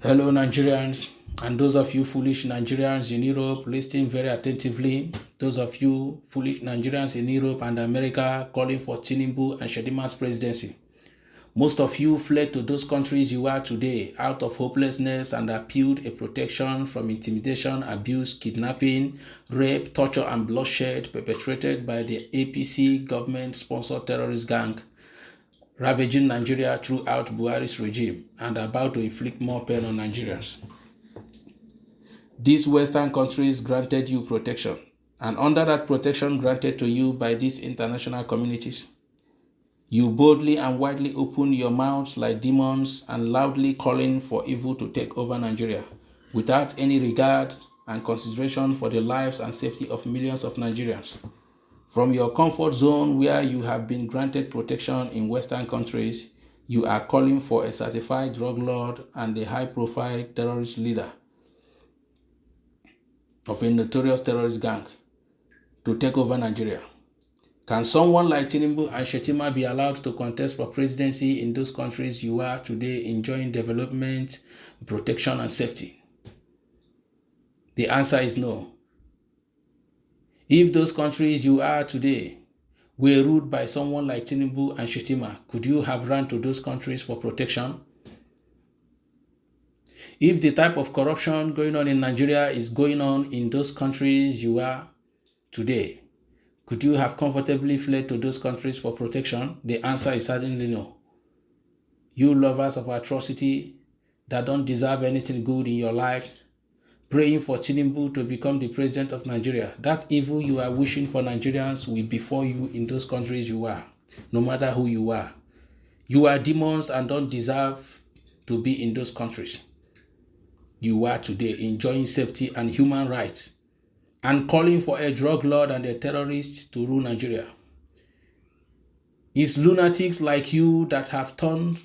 Hello, Nigerians, and those of you foolish Nigerians in Europe, listening very attentively. Those of you foolish Nigerians in Europe and America calling for Tinubu and Shedima's presidency. Most of you fled to those countries you are today out of hopelessness and appealed a protection from intimidation, abuse, kidnapping, rape, torture, and bloodshed perpetrated by the APC government-sponsored terrorist gang ravaging Nigeria throughout Buhari's regime and about to inflict more pain on Nigerians. These Western countries granted you protection, and under that protection granted to you by these international communities, you boldly and widely opened your mouths like demons and loudly calling for evil to take over Nigeria, without any regard and consideration for the lives and safety of millions of Nigerians. From your comfort zone where you have been granted protection in Western countries, you are calling for a certified drug lord and a high-profile terrorist leader of a notorious terrorist gang to take over Nigeria. Can someone like Tinubu and Shetima be allowed to contest for presidency in those countries you are today enjoying development, protection, and safety? The answer is no. If those countries you are today were ruled by someone like Tinubu and Shetima, could you have run to those countries for protection? If the type of corruption going on in Nigeria is going on in those countries you are today, could you have comfortably fled to those countries for protection? The answer is certainly no. You lovers of atrocity that don't deserve anything good in your life, praying for Tinubu to become the president of Nigeria, that evil you are wishing for Nigerians will befall you in those countries you are, no matter who you are. You are demons and don't deserve to be in those countries you are today, enjoying safety and human rights, and calling for a drug lord and a terrorist to rule Nigeria. It's lunatics like you that have turned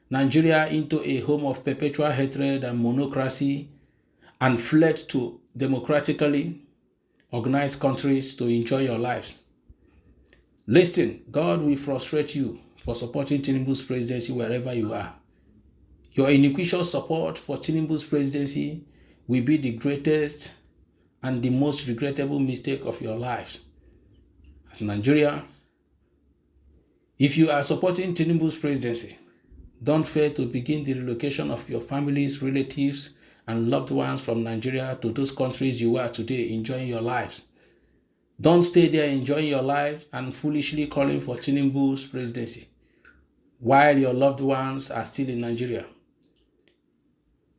Nigeria into a home of perpetual hatred and monocracy and fled to democratically organized countries to enjoy your lives. Listen, God will frustrate you for supporting Tinubu's presidency wherever you are. Your iniquitous support for Tinubu's presidency will be the greatest and the most regrettable mistake of your lives. As Nigeria, if you are supporting Tinubu's presidency, don't fail to begin the relocation of your families, relatives, and loved ones from Nigeria to those countries you are today enjoying your lives. Don't stay there enjoying your life and foolishly calling for Tinubu's presidency while your loved ones are still in Nigeria.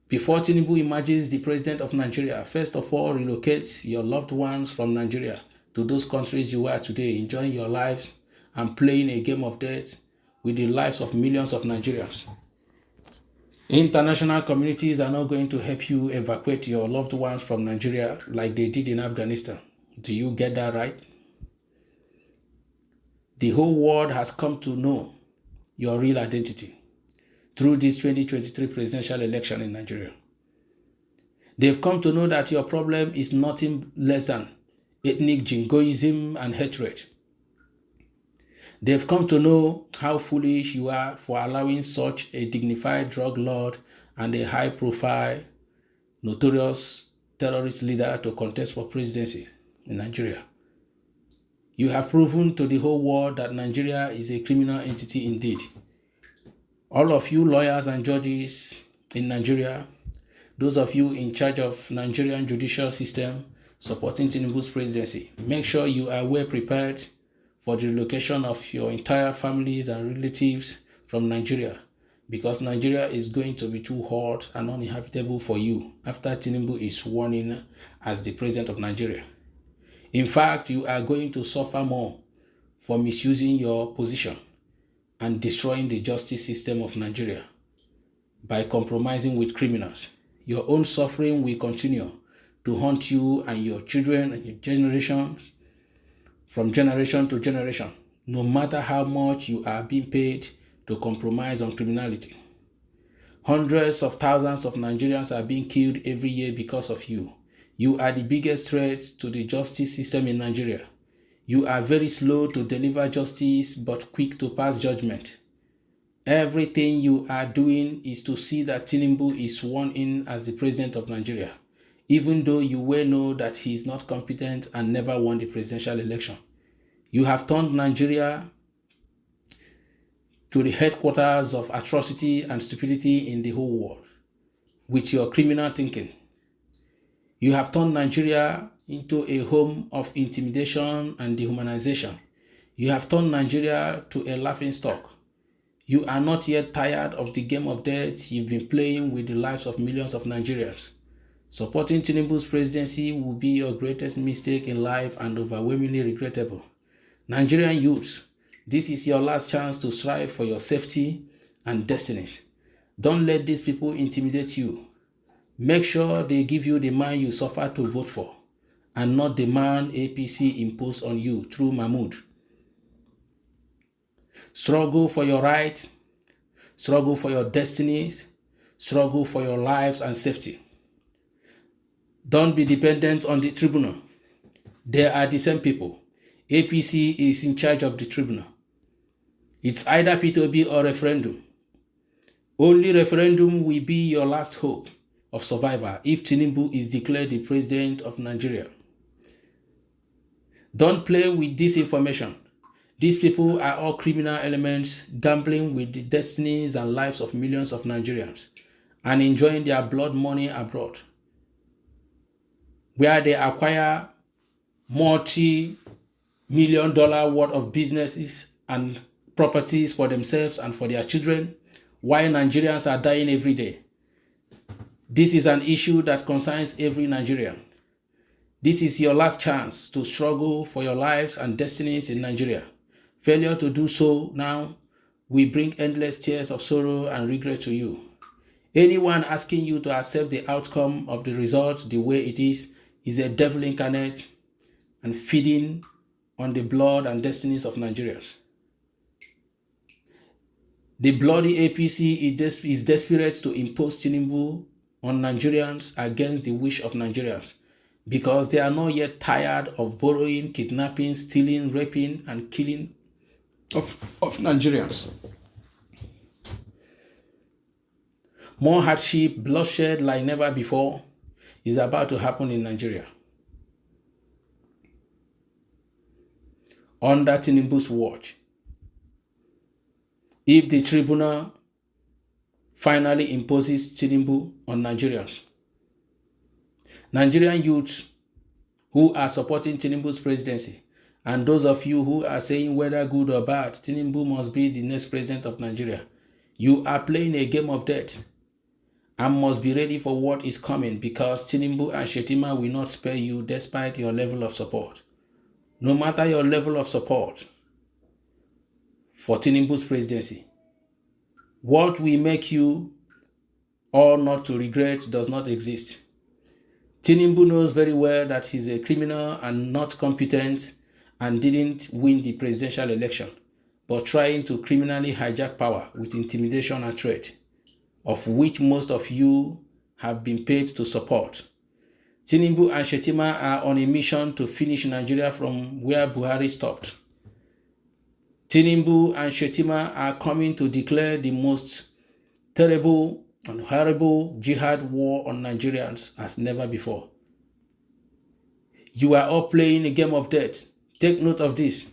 Before Tinubu emerges the president of Nigeria, first of all, relocate your loved ones from Nigeria to those countries you are today enjoying your lives and playing a game of death with the lives of millions of Nigerians. International communities are not going to help you evacuate your loved ones from Nigeria like they did in Afghanistan. Do you get that right? The whole world has come to know your real identity through this 2023 presidential election in Nigeria. They've come to know that your problem is nothing less than ethnic jingoism and hatred. They've come to know how foolish you are for allowing such a dignified drug lord and a high-profile, notorious terrorist leader to contest for presidency in Nigeria. You have proven to the whole world that Nigeria is a criminal entity indeed. All of you lawyers and judges in Nigeria, those of you in charge of Nigerian judicial system supporting Tinubu's presidency, make sure you are well prepared for the relocation of your entire families and relatives from Nigeria, because Nigeria is going to be too hot and uninhabitable for you after Tinubu is sworn in as the president of Nigeria. In fact, you are going to suffer more for misusing your position and destroying the justice system of Nigeria by compromising with criminals. Your own suffering will continue to haunt you and your children and your generations from generation to generation, no matter how much you are being paid to compromise on criminality. Hundreds of thousands of Nigerians are being killed every year because of you. You are the biggest threat to the justice system in Nigeria. You are very slow to deliver justice but quick to pass judgment. Everything you are doing is to see that Tinubu is sworn in as the president of Nigeria, even though you well know that he is not competent and never won the presidential election. You have turned Nigeria to the headquarters of atrocity and stupidity in the whole world with your criminal thinking. You have turned Nigeria into a home of intimidation and dehumanization. You have turned Nigeria to a laughingstock. You are not yet tired of the game of death you've been playing with the lives of millions of Nigerians. Supporting Tinubu's presidency will be your greatest mistake in life and overwhelmingly regrettable. Nigerian youths, this is your last chance to strive for your safety and destinies. Don't let these people intimidate you. Make sure they give you the man you suffer to vote for, and not the man APC imposed on you through Mahmoud. Struggle for your rights, struggle for your destinies, struggle for your lives and safety. Don't be dependent on the tribunal. They are the same people. APC is in charge of the tribunal. It's either P2B or referendum. Only referendum will be your last hope of survival if Tinubu is declared the president of Nigeria. Don't play with this information. These people are all criminal elements gambling with the destinies and lives of millions of Nigerians and enjoying their blood money abroad, where they acquire multi-million-dollar worth of businesses and properties for themselves and for their children, while Nigerians are dying every day. This is an issue that concerns every Nigerian. This is your last chance to struggle for your lives and destinies in Nigeria. Failure to do so now will bring endless tears of sorrow and regret to you. Anyone asking you to accept the outcome of the result the way it is a devil incarnate and feeding on the blood and destinies of Nigerians. The bloody APC is desperate to impose Tinubu on Nigerians against the wish of Nigerians because they are not yet tired of borrowing, kidnapping, stealing, raping, and killing of Nigerians. More hardship, bloodshed like never before is about to happen in Nigeria. Under Tinubu's watch, if the tribunal finally imposes Tinubu on Nigerians, Nigerian youths who are supporting Tinubu's presidency, and those of you who are saying whether good or bad, Tinubu must be the next president of Nigeria, you are playing a game of death and must be ready for what is coming because Tinubu and Shetima will not spare you despite your level of support. No matter your level of support for Tinubu's presidency, what will make you or not to regret does not exist. Tinubu knows very well that he's a criminal and not competent and didn't win the presidential election, but trying to criminally hijack power with intimidation and threat, of which most of you have been paid to support. Tinubu and Shetima are on a mission to finish Nigeria from where Buhari stopped. Tinubu and Shetima are coming to declare the most terrible and horrible jihad war on Nigerians as never before. You are all playing a game of death. Take note of this.